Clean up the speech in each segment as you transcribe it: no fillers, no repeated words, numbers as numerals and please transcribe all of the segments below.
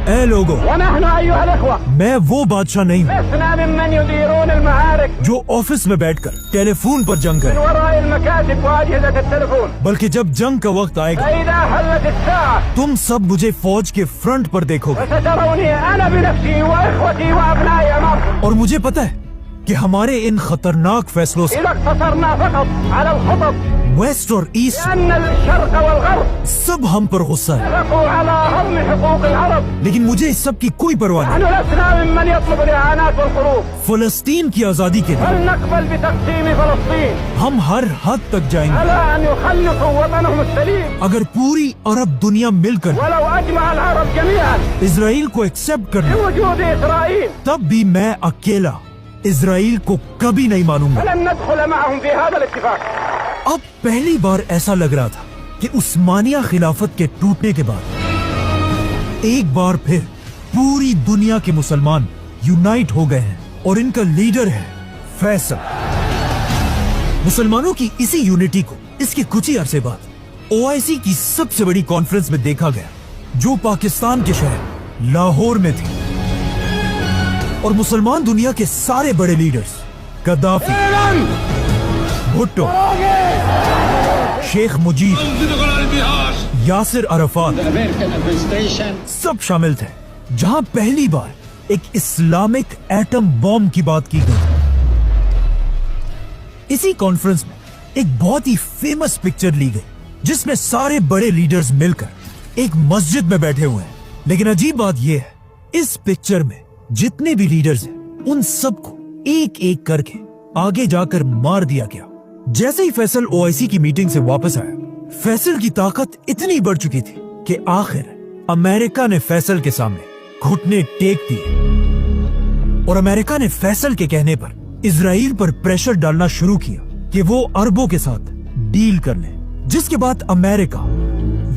اے لوگوں، ونحن أيها الإخوة میں وہ بادشاہ نہیں ہوں لسنا ممن يديرون المعارك جو آفس میں بیٹھ کر ٹیلی فون پر جنگ من کرے، وراء المكاتب وأجهزة التلفون. بلکہ جب جنگ کا وقت آئے گا فإذا حلت الساعة تم سب مجھے فوج کے فرنٹ پر دیکھو گے، فستروني أنا بنفسي وإخوتي وأبنائي أمامكم. اور مجھے پتہ ہے کہ ہمارے ان خطرناک فیصلوں سے إذا اقتصرنا فقط على الخطط ویسٹ اور ایسٹ لأن الشرق والغرب سب ہم پر غصہ ہے، اتفقوا على هضم حقوق العرب. لیکن مجھے اس سب کی کوئی پرواہ نہیں۔ نحن لسنا ممن يطلب الإعانات والحروب. فلسطین کی آزادی کے لیے فلنقبل بتقسيم فلسطين ہم ہر حد تک جائیں گے على أن يخلصوا وطنهم السليم. اگر پوری عرب دنیا مل کر ولو أجمع العرب جميعا اسرائیل کو ایکسپٹ کر لے، بوجود إسرائيل تب بھی میں اکیلا اسرائیل کو کبھی نہیں مانوں گا۔ فلن ندخل معهم في هذا الاتفاق. اب پہلی بار ایسا لگ رہا تھا کہ عثمانیہ خلافت کے ٹوٹنے کے بعد ایک بار پھر پوری دنیا کے مسلمان یونائٹ ہو گئے ہیں اور ان کا لیڈر ہے فیصل۔ مسلمانوں کی اسی یونٹی کو اس کے کچھ ہی عرصے بعد OIC کی سب سے بڑی کانفرنس میں دیکھا گیا، جو پاکستان کے شہر لاہور میں تھی، اور مسلمان دنیا کے سارے بڑے لیڈرز قذافی، بھٹو، شیخ مجید، یاسر عرفات سب شامل تھے، جہاں پہلی بار ایک اسلامک ایٹم بم کی بات کی گئی۔ اسی کانفرنس میں ایک بہت ہی فیمس پکچر لی گئی جس میں سارے بڑے لیڈرز مل کر ایک مسجد میں بیٹھے ہوئے ہیں، لیکن عجیب بات یہ ہے اس پکچر میں جتنے بھی لیڈرز ہیں ان سب کو ایک ایک کر کے آگے جا کر مار دیا گیا۔ جیسے ہی فیصل OIC کی میٹنگ سے واپس آیا، فیصل کی طاقت اتنی بڑھ چکی تھی کہ آخر امریکہ نے فیصل کے سامنے گھٹنے ٹیک دیے، اور امریکہ نے فیصل کے کہنے پر اسرائیل پر پریشر ڈالنا شروع کیا کہ وہ عربوں کے ساتھ ڈیل کر لیں، جس کے بعد امریکہ،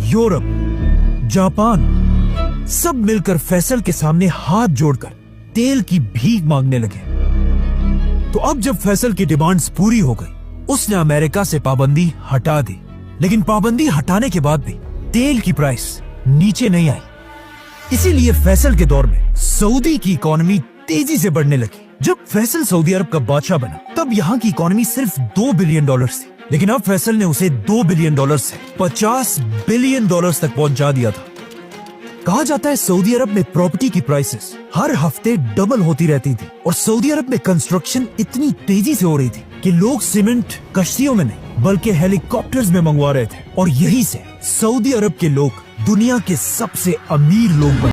یورپ، جاپان سب مل کر فیصل کے سامنے ہاتھ جوڑ کر تیل کی بھیک مانگنے لگے۔ تو اب جب فیصل کی ڈیمانڈز پوری ہو گئی، اس نے امریکہ سے پابندی ہٹا دی، لیکن پابندی ہٹانے کے بعد بھی تیل کی پرائس نیچے نہیں آئی۔ اسی لیے فیصل کے دور میں سعودی کی اکانومی تیزی سے بڑھنے لگی۔ جب فیصل سعودی عرب کا بادشاہ بنا تب یہاں کی اکانومی صرف $2 بلین تھی، لیکن اب فیصل نے اسے $2 بلین سے $50 بلین تک پہنچا دیا تھا۔ کہا جاتا ہے سعودی عرب میں پراپرٹی کی پرائسز ہر ہفتے ڈبل ہوتی رہتی تھی، اور سعودی عرب میں کنسٹرکشن اتنی تیزی سے ہو رہی تھی کہ لوگ سیمنٹ کشتیوں میں نہیں بلکہ ہیلی کاپٹرز میں منگوا رہے تھے، اور یہی سے سعودی عرب کے لوگ دنیا کے سب سے امیر لوگ بنے۔